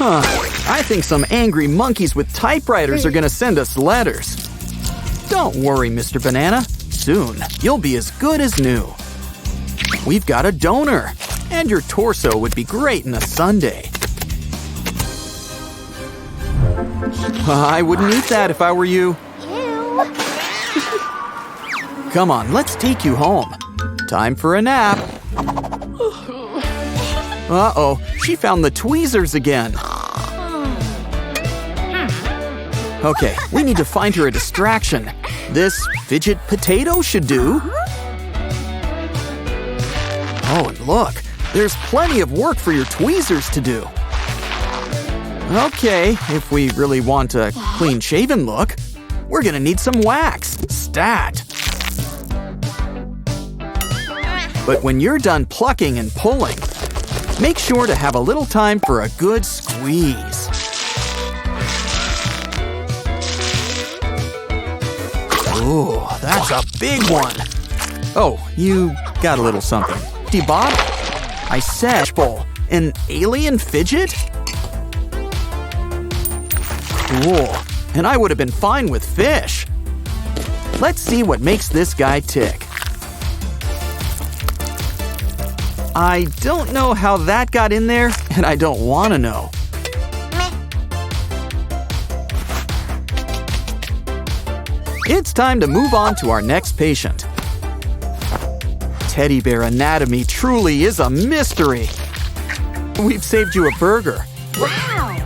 I think some angry monkeys with typewriters are gonna send us letters. Don't worry, Mr. Banana. Soon, you'll be as good as new. We've got a donor, and your torso would be great in a sundae. I wouldn't eat that if I were you. Ew. Come on, let's take you home. Time for a nap. Uh-oh, she found the tweezers again. Okay, we need to find her a distraction. This fidget potato should do. Oh, and look, there's plenty of work for your tweezers to do. Okay, if we really want a clean-shaven look, we're gonna need some wax. Stat! But when you're done plucking and pulling, make sure to have a little time for a good squeeze. Ooh, that's a big one. Oh, you got a little something. Bob? I said, an alien fidget? Cool. And I would have been fine with fish. Let's see what makes this guy tick. I don't know how that got in there, and I don't want to know. It's time to move on to our next patient. Teddy bear anatomy truly is a mystery. We've saved you a burger. Wow.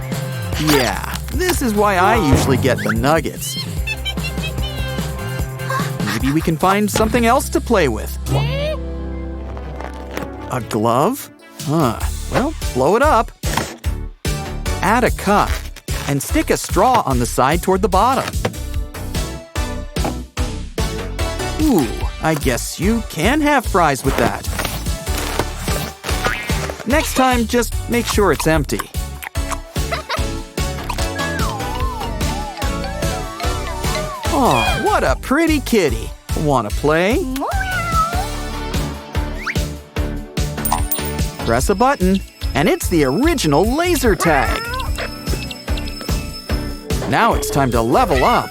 Yeah, this is why I usually get the nuggets. Maybe we can find something else to play with. A glove? Well, blow it up. Add a cup and stick a straw on the side toward the bottom. Ooh, I guess you can have fries with that. Next time, just make sure it's empty. Oh, what a pretty kitty. Wanna play? Press a button, and it's the original laser tag. Now it's time to level up.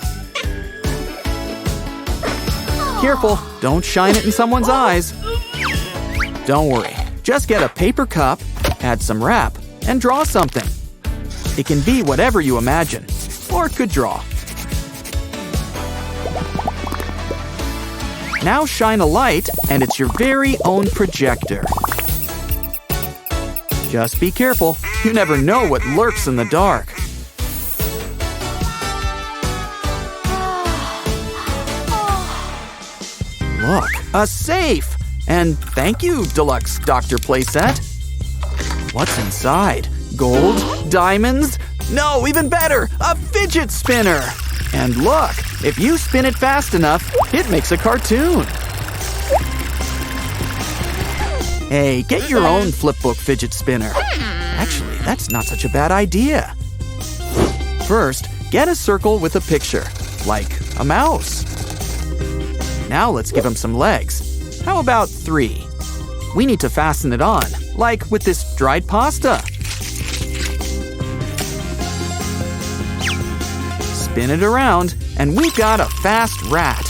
Careful, don't shine it in someone's eyes. Don't worry, just get a paper cup, add some wrap, and draw something. It can be whatever you imagine, or could draw. Now shine a light, and it's your very own projector. Just be careful, you never know what lurks in the dark. Look, a safe! And thank you, Deluxe Dr. Playset. What's inside? Gold? Diamonds? No, even better! A fidget spinner! And look, if you spin it fast enough, it makes a cartoon. Hey, get your own flipbook fidget spinner. Actually, that's not such a bad idea. First, get a circle with a picture, like a mouse. Now let's give him some legs. How about 3? We need to fasten it on, like with this dried pasta. Spin it around, and we've got a fast rat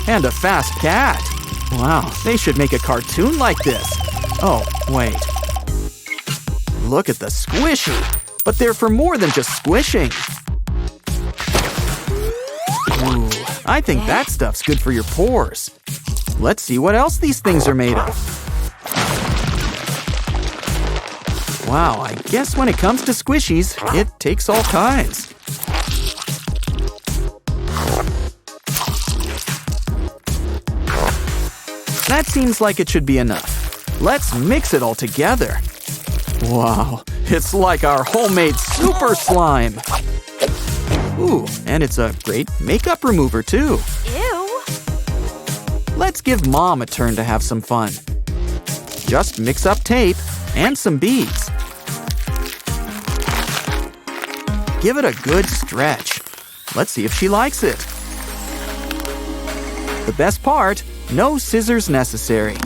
and a fast cat. Wow, they should make a cartoon like this. Oh, wait. Look at the Squishee, but they're for more than just squishing. Ooh, I think that stuff's good for your pores. Let's see what else these things are made of. Wow, I guess when it comes to squishies, it takes all kinds. That seems like it should be enough. Let's mix it all together. Wow, it's like our homemade super slime. Ooh, and it's a great makeup remover too. Ew. Let's give Mom a turn to have some fun. Just mix up tape and some beads. Give it a good stretch. Let's see if she likes it. The best part, no scissors necessary.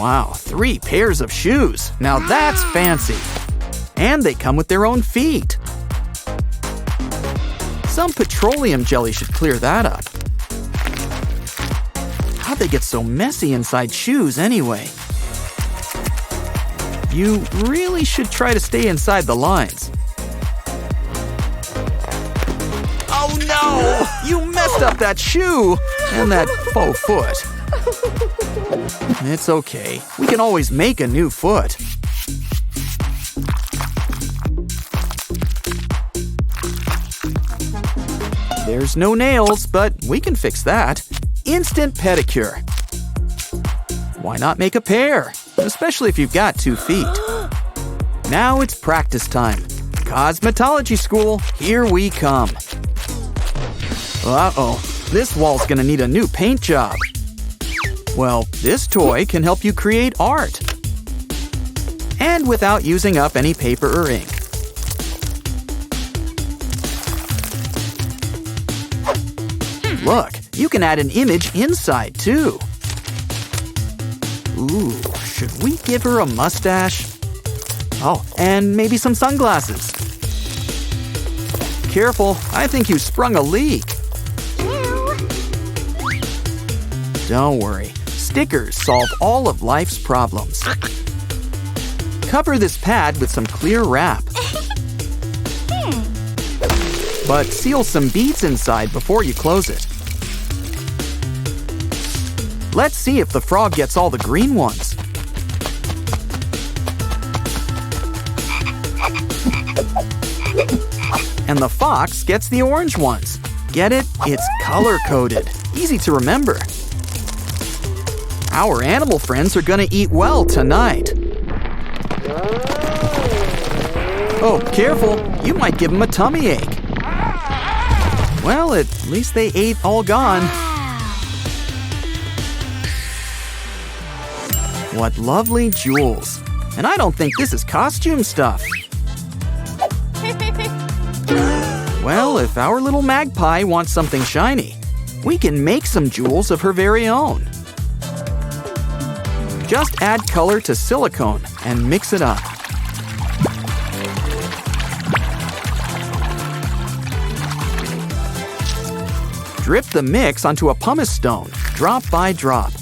Wow, 3 pairs of shoes. Now that's fancy. And they come with their own feet. Some petroleum jelly should clear that up. How'd they get so messy inside shoes anyway? You really should try to stay inside the lines. Oh no! You messed up that shoe! And that faux foot. It's okay. We can always make a new foot. There's no nails, but we can fix that. Instant pedicure. Why not make a pair? Especially if you've got 2 feet. Now it's practice time. Cosmetology school, here we come. Uh-oh, this wall's gonna need a new paint job. Well, this toy can help you create art. And without using up any paper or ink. Look, you can add an image inside, too. Ooh, should we give her a mustache? Oh, and maybe some sunglasses. Careful, I think you sprung a leak. Don't worry, stickers solve all of life's problems. Cover this pad with some clear wrap. But seal some beads inside before you close it. Let's see if the frog gets all the green ones. And the fox gets the orange ones. Get it? It's color-coded. Easy to remember. Our animal friends are gonna eat well tonight. Oh, careful. You might give them a tummy ache. Well, at least they ate all gone. What lovely jewels. And I don't think this is costume stuff. Well, if our little magpie wants something shiny, we can make some jewels of her very own. Just add color to silicone and mix it up. Drip the mix onto a pumice stone, drop by drop.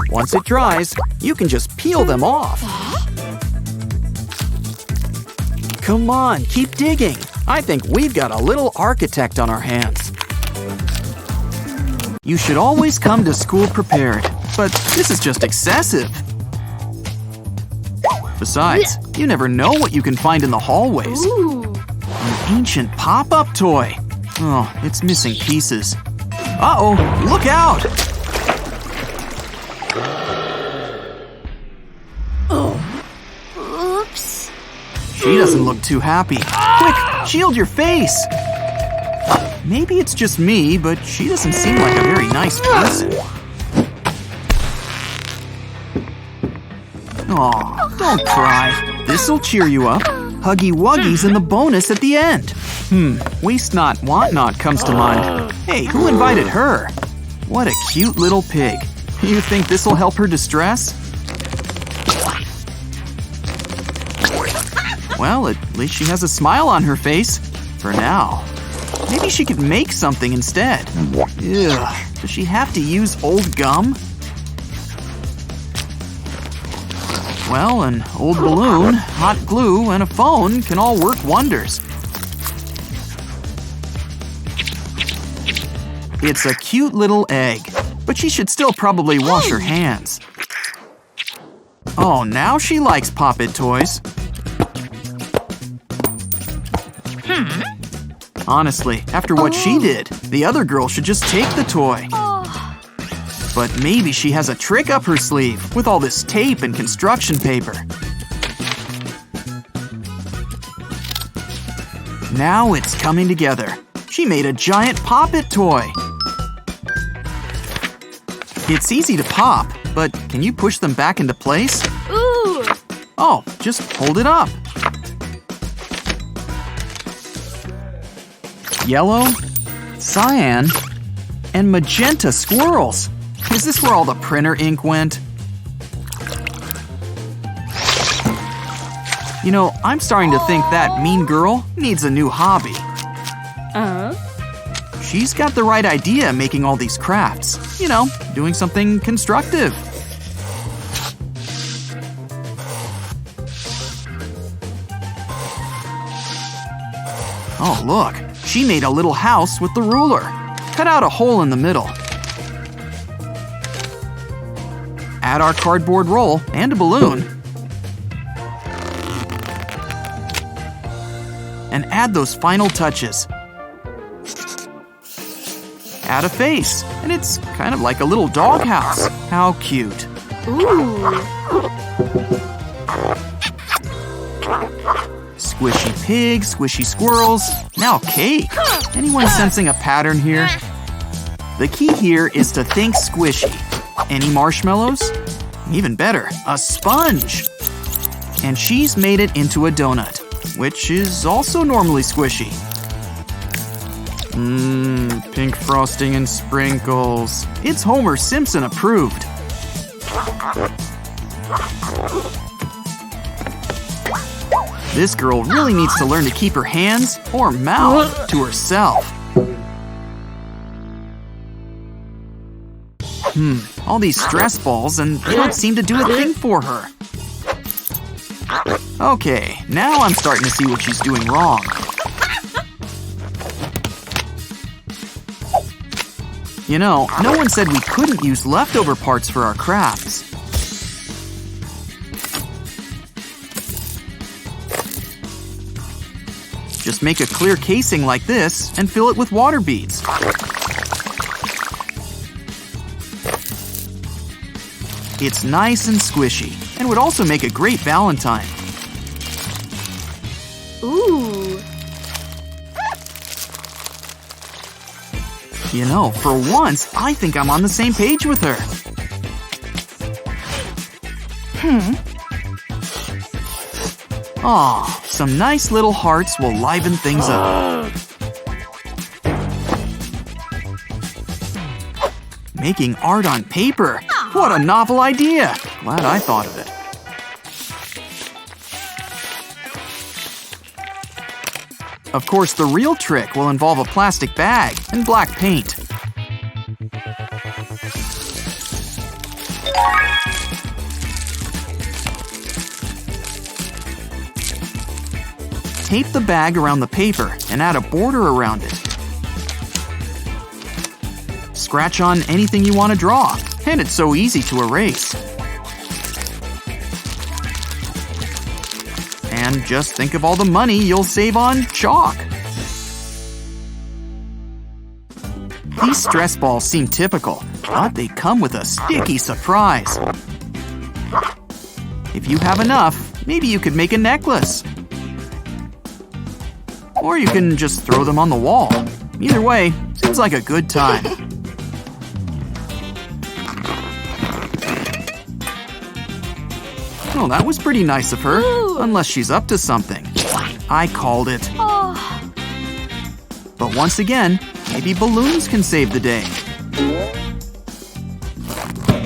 Once it dries, you can just peel them off. Come on, keep digging. I think we've got a little architect on our hands. You should always come to school prepared, but this is just excessive. Besides, you never know what you can find in the hallways. An ancient pop-up toy. Oh, it's missing pieces. Uh-oh, look out! Oops. She doesn't look too happy. Quick, shield your face! Maybe it's just me, but she doesn't seem like a very nice person. Aw, don't cry. This'll cheer you up. Huggy Wuggy's in the bonus at the end. Waste not, want not comes to mind. Hey, who invited her? What a cute little pig. You think this'll help her distress? Well, at least she has a smile on her face. For now. Maybe she could make something instead. Ugh, does she have to use old gum? Well, an old balloon, hot glue, and a phone can all work wonders. It's a cute little egg, but she should still probably wash her hands. Oh, now she likes Pop-It toys. Honestly, after what she did, the other girl should just take the toy. But maybe she has a trick up her sleeve with all this tape and construction paper. Now it's coming together. She made a giant Pop-It toy. It's easy to pop, but can you push them back into place? Ooh. Oh, just hold it up. Yellow, cyan, And magenta squirrels. Is this where all the printer ink went? You know, I'm starting to think that mean girl needs a new hobby. She's got the right idea making all these crafts. You know, doing something constructive. Oh, look. She made a little house with the ruler. Cut out a hole in the middle. Add our cardboard roll and a balloon. And add those final touches. Add a face, and it's kind of like a little doghouse. How cute. Ooh. Squishy pigs, squishy squirrels, now cake. Anyone sensing a pattern here? The key here is to think squishy. Any marshmallows? Even better, a sponge. And she's made it into a donut, which is also normally squishy. Pink frosting and sprinkles. It's Homer Simpson approved. This girl really needs to learn to keep her hands or mouth to herself. All these stress balls and they don't seem to do a thing for her. Okay, now I'm starting to see what she's doing wrong. You know, no one said we couldn't use leftover parts for our crafts. Just make a clear casing like this and fill it with water beads. It's nice and squishy and would also make a great Valentine. Ooh. You know, for once, I think I'm on the same page with her. Aw, some nice little hearts will liven things up. Making art on paper. What a novel idea. Glad I thought of it. Of course, the real trick will involve a plastic bag and black paint. Tape the bag around the paper and add a border around it. Scratch on anything you want to draw, and it's so easy to erase. And just think of all the money you'll save on chalk. These stress balls seem typical, but they come with a sticky surprise. If you have enough, maybe you could make a necklace. Or you can just throw them on the wall. Either way, seems like a good time. Oh, that was pretty nice of her. Unless she's up to something. I called it. But once again, maybe balloons can save the day.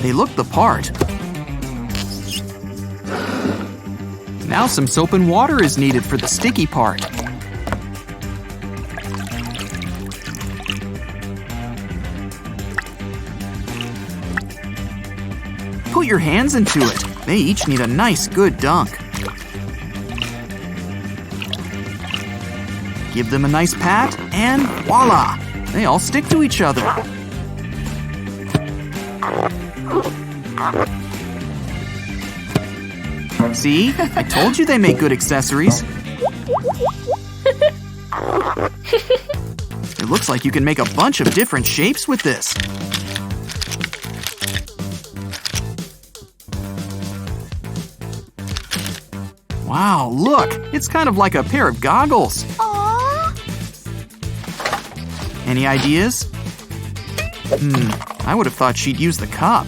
They look the part. Now some soap and water is needed for the sticky part. Put your hands into it. They each need a nice, good dunk. Give them a nice pat, and voila! They all stick to each other. See? I told you they make good accessories. It looks like you can make a bunch of different shapes with this. Wow, look! It's kind of like a pair of goggles. Aww. Any ideas? I would have thought she'd use the cup.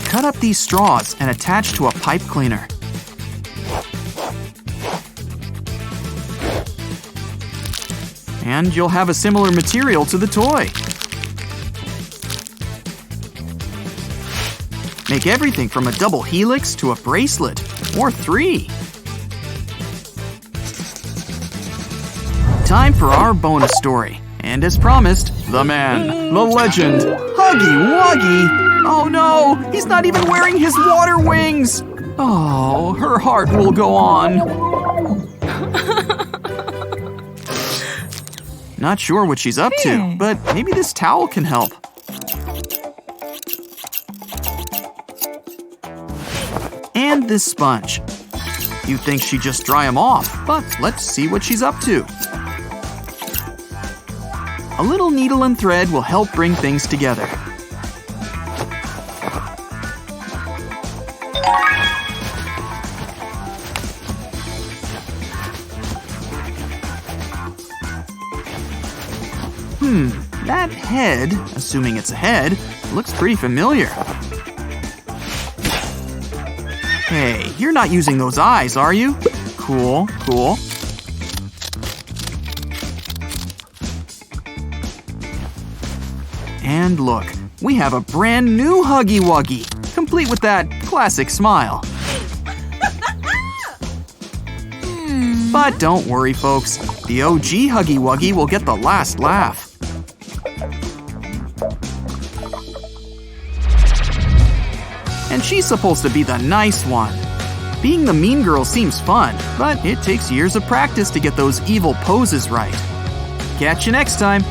Cut up these straws and attach to a pipe cleaner. And you'll have a similar material to the toy. Make everything from a double helix to a bracelet, or 3. Time for our bonus story. And as promised, the man, the legend, Huggy Wuggy. Oh no, he's not even wearing his water wings. Oh, her heart will go on. Not sure what she's up to, but maybe this towel can help. And this sponge. You'd think she'd just dry them off, but let's see what she's up to. A little needle and thread will help bring things together. That head, assuming it's a head, looks pretty familiar. Hey, you're not using those eyes, are you? Cool, cool. And look, we have a brand new Huggy Wuggy, complete with that classic smile. But don't worry, folks. The OG Huggy Wuggy will get the last laugh. And she's supposed to be the nice one. Being the mean girl seems fun, but it takes years of practice to get those evil poses right. Catch you next time.